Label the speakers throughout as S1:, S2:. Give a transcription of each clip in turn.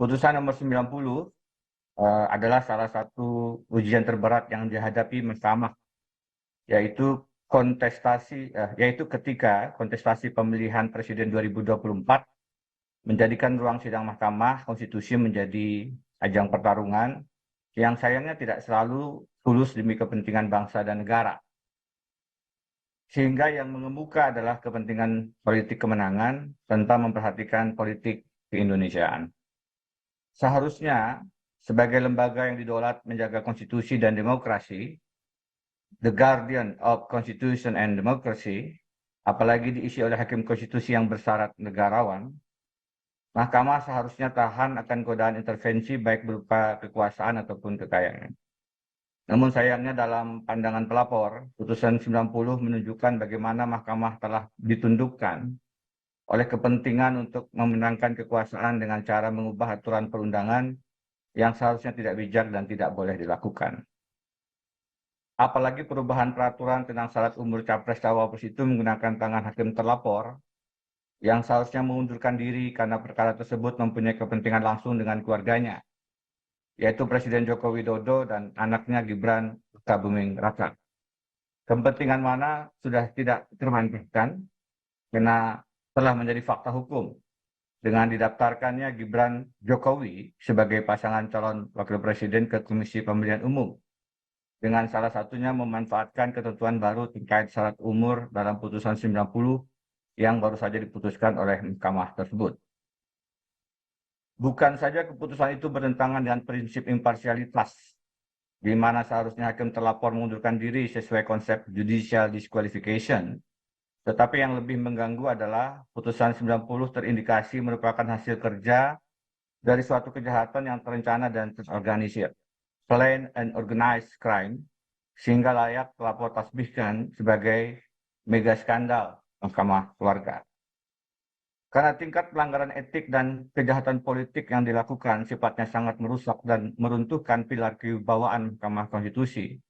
S1: Putusan nomor 90 adalah salah satu ujian terberat yang dihadapi Mahkamah, yaitu yaitu ketika kontestasi pemilihan Presiden 2024 menjadikan ruang sidang Mahkamah Konstitusi menjadi ajang pertarungan yang sayangnya tidak selalu tulus demi kepentingan bangsa dan negara. Sehingga yang mengemuka adalah kepentingan politik kemenangan tanpa memperhatikan politik keindonesiaan. Seharusnya sebagai lembaga yang didaulat menjaga konstitusi dan demokrasi, the guardian of constitution and democracy, apalagi diisi oleh hakim konstitusi yang bersyarat negarawan, Mahkamah seharusnya tahan akan godaan intervensi baik berupa kekuasaan ataupun kekayaan. Namun sayangnya dalam pandangan pelapor, putusan 90 menunjukkan bagaimana Mahkamah telah ditundukkan oleh kepentingan untuk memenangkan kekuasaan dengan cara mengubah aturan perundangan yang seharusnya tidak bijak dan tidak boleh dilakukan. Apalagi perubahan peraturan tentang syarat umur capres-cawapres itu menggunakan tangan hakim terlapor yang seharusnya mengundurkan diri karena perkara tersebut mempunyai kepentingan langsung dengan keluarganya, yaitu Presiden Joko Widodo dan anaknya Gibran Rakabuming Raka. Kepentingan mana sudah tidak termanfaatkan karena telah menjadi fakta hukum dengan didaftarkannya Gibran Jokowi sebagai pasangan calon wakil presiden ke Komisi Pemilihan Umum, dengan salah satunya memanfaatkan ketentuan baru terkait syarat umur dalam putusan 90 yang baru saja diputuskan oleh Mahkamah tersebut. Bukan saja keputusan itu bertentangan dengan prinsip imparsialitas, di mana seharusnya hakim terlapor mengundurkan diri sesuai konsep judicial disqualification, tetapi yang lebih mengganggu adalah putusan 90 terindikasi merupakan hasil kerja dari suatu kejahatan yang terencana dan terorganisir, plain and organized crime, sehingga layak pelapor tasbihkan sebagai mega skandal Mahkamah Keluarga. Karena tingkat pelanggaran etik dan kejahatan politik yang dilakukan sifatnya sangat merusak dan meruntuhkan pilar kewibawaan Mahkamah Konstitusi,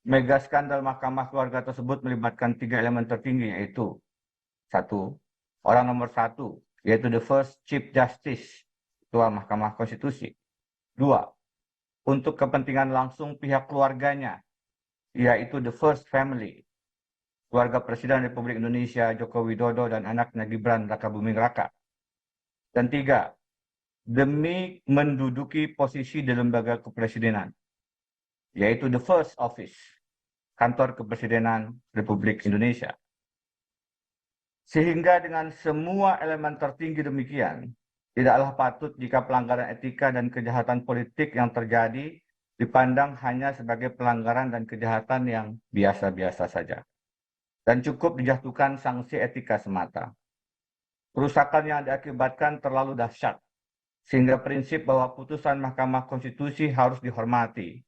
S1: mega skandal Mahkamah Keluarga tersebut melibatkan 3 elemen tertinggi, yaitu 1. Orang nomor 1, yaitu the first Chief Justice, Ketua Mahkamah Konstitusi. 2. Untuk kepentingan langsung pihak keluarganya, yaitu the first family, keluarga Presiden Republik Indonesia Joko Widodo dan anaknya Gibran Rakabuming Raka. Dan 3. Demi menduduki posisi di lembaga kepresidenan, yaitu the first office, kantor kepresidenan Republik Indonesia. Sehingga dengan semua elemen tertinggi demikian, tidaklah patut jika pelanggaran etika dan kejahatan politik yang terjadi dipandang hanya sebagai pelanggaran dan kejahatan yang biasa-biasa saja, dan cukup dijatuhkan sanksi etika semata. Kerusakan yang diakibatkan terlalu dahsyat, sehingga prinsip bahwa putusan Mahkamah Konstitusi harus dihormati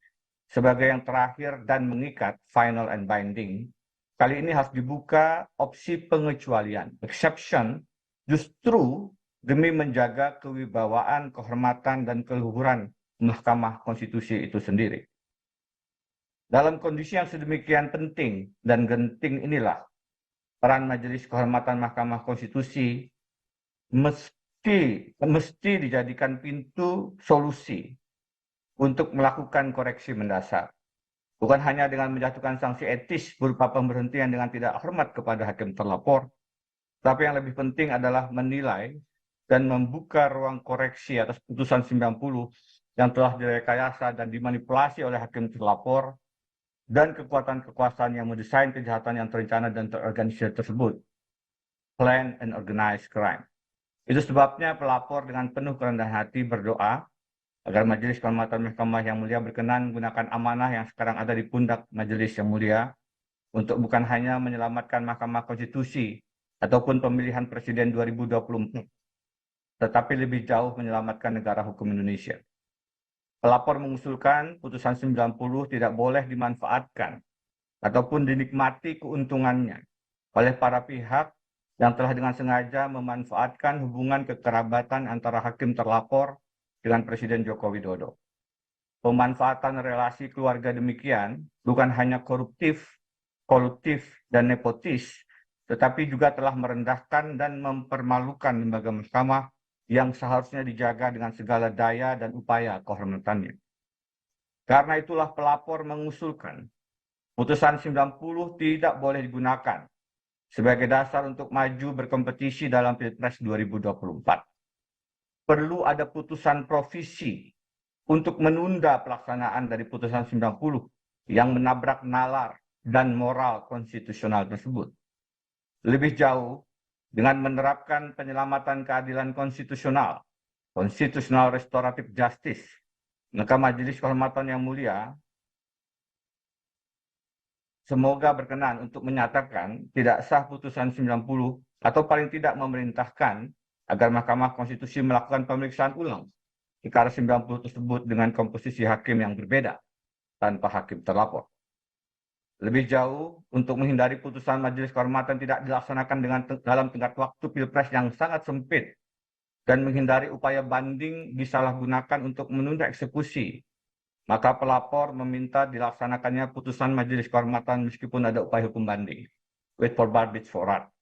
S1: sebagai yang terakhir dan mengikat, final and binding, kali ini harus dibuka opsi pengecualian, exception, justru demi menjaga kewibawaan, kehormatan, dan keluhuran Mahkamah Konstitusi itu sendiri. Dalam kondisi yang sedemikian penting dan genting inilah, peran Majelis Kehormatan Mahkamah Konstitusi mesti dijadikan pintu solusi untuk melakukan koreksi mendasar. Bukan hanya dengan menjatuhkan sanksi etis berupa pemberhentian dengan tidak hormat kepada hakim terlapor, tapi yang lebih penting adalah menilai dan membuka ruang koreksi atas putusan 90 yang telah direkayasa dan dimanipulasi oleh hakim terlapor dan kekuatan kekuasaan yang mendesain kejahatan yang terencana dan terorganisir tersebut, plan and organized crime. Itu sebabnya pelapor dengan penuh kerendahan hati berdoa agar Majelis Kehormatan Mahkamah yang Mulia berkenan menggunakan amanah yang sekarang ada di pundak Majelis yang Mulia untuk bukan hanya menyelamatkan Mahkamah Konstitusi ataupun pemilihan Presiden 2024, tetapi lebih jauh menyelamatkan negara hukum Indonesia. Pelapor mengusulkan putusan 90 tidak boleh dimanfaatkan ataupun dinikmati keuntungannya oleh para pihak yang telah dengan sengaja memanfaatkan hubungan kekerabatan antara hakim terlapor dengan Presiden Joko Widodo. Pemanfaatan relasi keluarga demikian bukan hanya koruptif, kolutif, dan nepotis, tetapi juga telah merendahkan dan mempermalukan lembaga mahkamah yang seharusnya dijaga dengan segala daya dan upaya kehormatannya. Karena itulah pelapor mengusulkan putusan 90 tidak boleh digunakan sebagai dasar untuk maju berkompetisi dalam Pilpres 2024. Perlu ada putusan provisi untuk menunda pelaksanaan dari putusan 90 yang menabrak nalar dan moral konstitusional tersebut. Lebih jauh, dengan menerapkan penyelamatan keadilan konstitusional, constitutional restorative justice, maka Majelis Kehormatan yang mulia semoga berkenan untuk menyatakan tidak sah putusan 90 atau paling tidak memerintahkan agar Mahkamah Konstitusi melakukan pemeriksaan ulang perkara 90 tersebut dengan komposisi hakim yang berbeda tanpa hakim terlapor. Lebih jauh, untuk menghindari putusan Majelis Kehormatan tidak dilaksanakan dalam tenggat waktu Pilpres yang sangat sempit dan menghindari upaya banding disalahgunakan untuk menunda eksekusi, maka pelapor meminta dilaksanakannya putusan Majelis Kehormatan meskipun ada upaya hukum banding. Wait for bar, bitch for art.